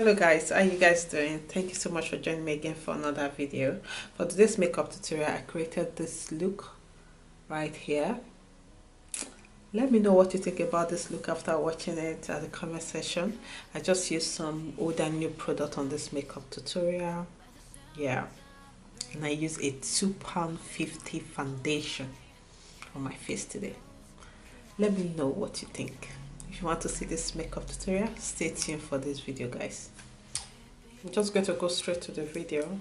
Hello guys, how are you guys doing? Thank you so much for joining me again for another video. For today's makeup tutorial, I created this look right here. Let me know what you think about this look after watching it at the comment section. I just used some old and new product on this makeup tutorial. Yeah, and I used a £2.50 foundation on my face today. Let me know what you think. If you want to see this makeup tutorial, stay tuned for this video, guys. I'm just going to go straight to the video.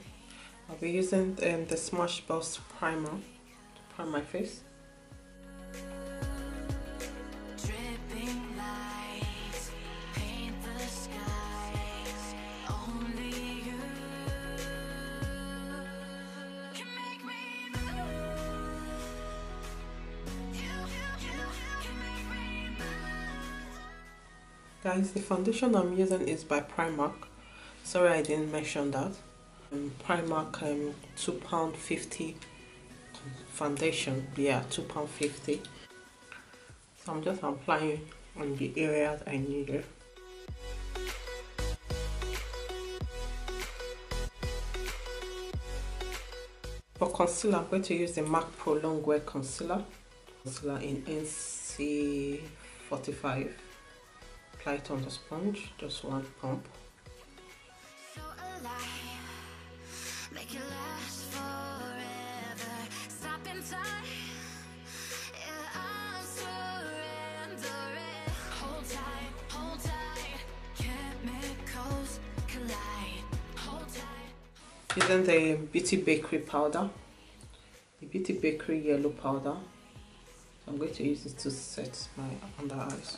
I'll be using the Smashbox primer to prime my face. Guys, the foundation I'm using is by Primark. Sorry I didn't mention that. Primark £2.50 foundation. Yeah, £2.50. So I'm just applying on the areas I need it. For concealer, I'm going to use the MAC Pro Longwear Concealer. Concealer in NC45. Apply it on the sponge, just one pump. Make it last forever. Stop in time. Yeah, I'm surrendering. Hold tight, chemicals collide. Hold tight. Using the Beauty Bakerie powder, the Beauty Bakerie yellow powder. So I'm going to use it to set my under eyes.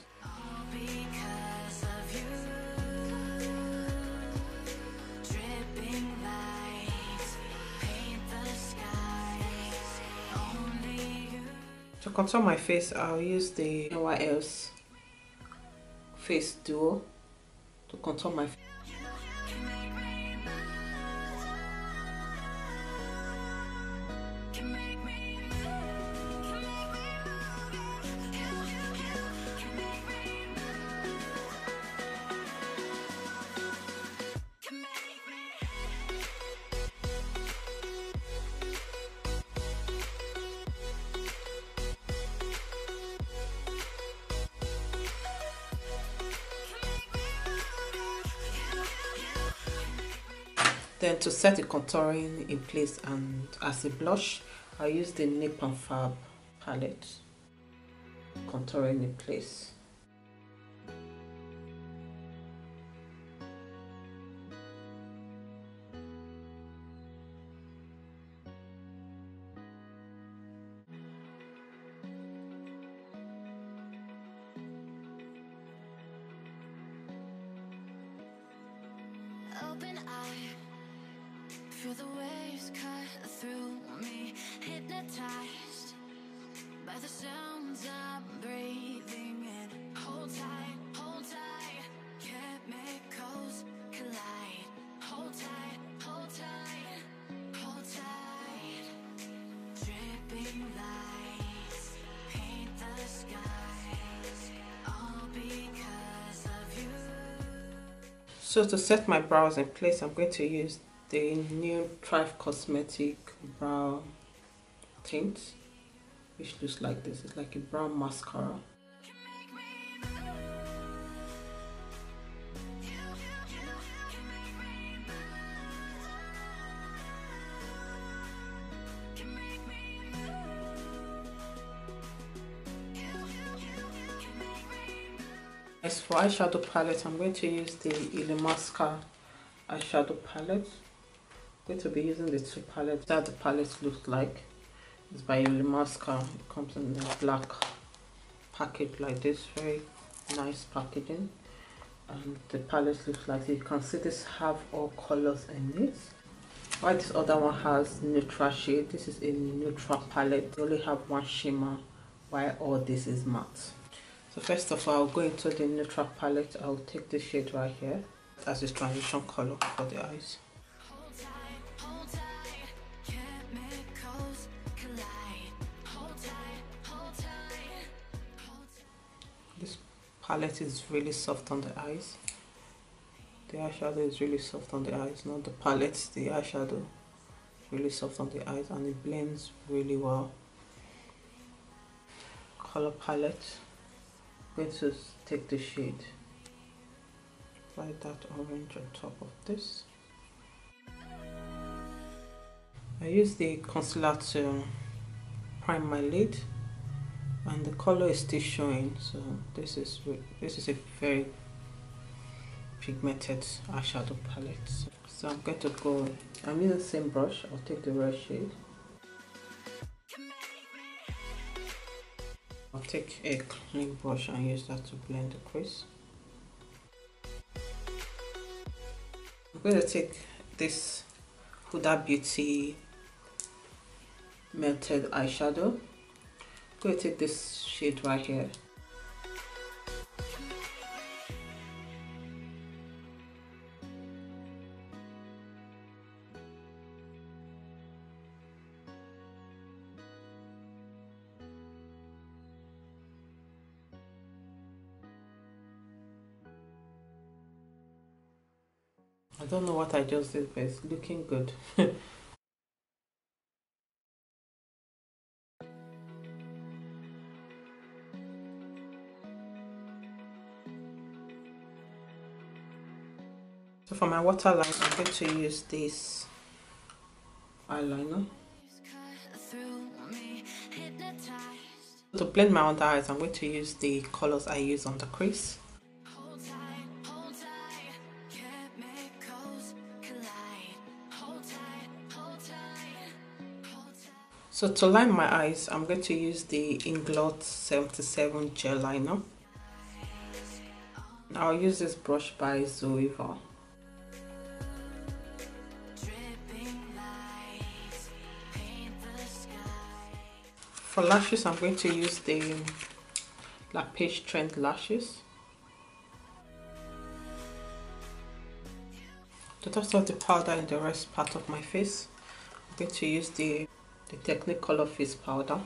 To contour my face, I'll use the NYS Face Duo to contour my face. Then to set the contouring in place and as a blush, I'll use the Nip and Fab palette. Contouring in place. Open eye. Feel the waves cut through me, hypnotized by the sounds I'm breathing in. Hold tight, chemicals collide. Hold tight, hold tight. Dripping lights paint the skies, all because of you. So to set my brows in place, I'm going to use the new Thrive Cosmetic brow tint, which looks like this. It's like a brown mascara. As for eyeshadow palette, I'm going to use the Illamasqua eyeshadow palette. I'm going to be using the two palettes that the palette looks like. It's by Illamasqua. It comes in a black package like this, very nice packaging. And the palette looks like this. You can see this have all colors in it. While this other one has neutral shade, this is a neutral palette. They only have one shimmer, while all this is matte. So first of all, I'll go into the neutral palette. I'll take this shade right here as a transition color for the eyes. This palette is really soft on the eyes. The eyeshadow is really soft on the eyes, not the palette. The eyeshadow is really soft on the eyes and it blends really well. Color palette. I'm going to take the shade, apply that orange on top of this. I use the concealer to prime my lid, and the color is still showing. So this is a very pigmented eyeshadow palette. So I'm going to go. I'm using the same brush. I'll take the red shade. I'll take a clean brush and use that to blend the crease. I'm going to take this Huda Beauty melted eyeshadow. I'm going to take this shade right here. I don't know what I just did, but it's looking good. So for my waterline, I'm going to use this eyeliner. To blend my under eyes, I'm going to use the colors I use on the crease. So to line my eyes, I'm going to use the Inglot 77 gel liner. I'll use this brush by Zoeva. For lashes, I'm going to use the La Page Trend lashes. To touch off the powder in the rest part of my face, I'm going to use the Technicolor face powder.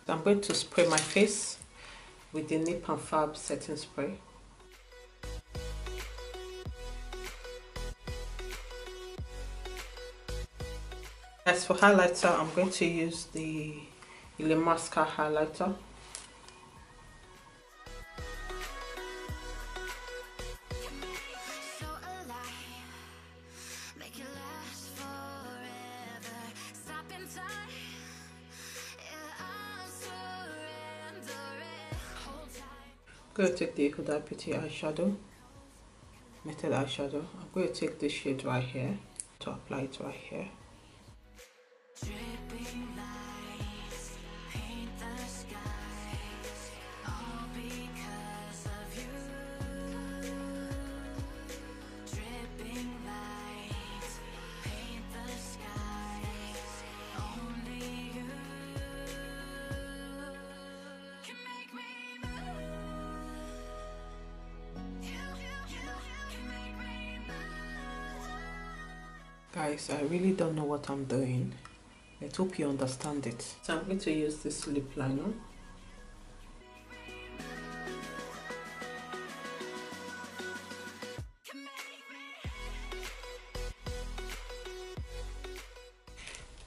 So I'm going to spray my face with the Nip and Fab setting spray. As for highlighter, I'm going to use the Illamasqua highlighter. I'm going to take the Huda Beauty eyeshadow, metal eyeshadow. I'm going to take this shade right here to apply it right here. Guys, I really don't know what I'm doing. I hope you understand it. So I'm going to use this lip liner.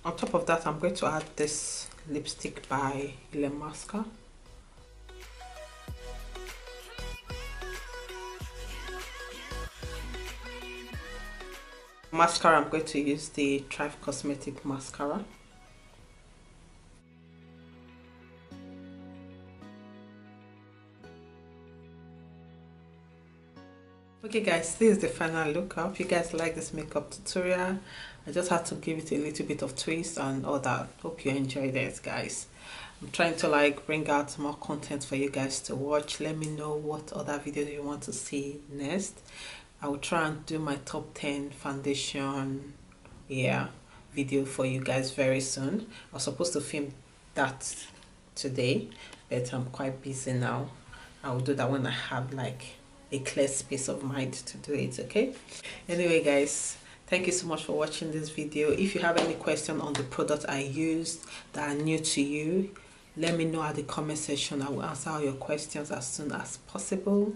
On top of that, I'm going to add this lipstick by Illamasqua. Mascara, I'm going to use the Thrive Cosmetic mascara. Okay guys, this is the final look. I hope you guys like this makeup tutorial. I just had to give it a little bit of twist and all that. Hope you enjoyed it, guys. I'm trying to bring out more content for you guys to watch. Let me know what other videos you want to see next. I will try and do my top 10 foundation video for you guys very soon. I was supposed to film that today, but I'm quite busy now. I will do that when I have a clear space of mind to do it. Okay, anyway guys, Thank you so much for watching this video. If you have any question on the product I used that are new to you, let me know at the comment section. I will answer all your questions as soon as possible.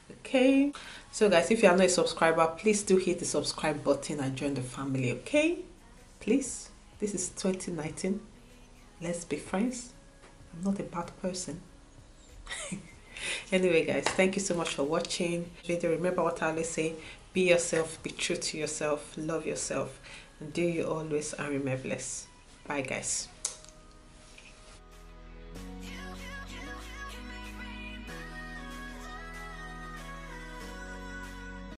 Okay, so guys, if you are not a subscriber, please do hit the subscribe button and join the family. Okay, please, this is 2019. Let's be friends. I'm not a bad person. Anyway guys, thank you so much for watching the video. Remember what I always say: be yourself, be true to yourself, love yourself, and do you always, and remember blessed. Bye guys.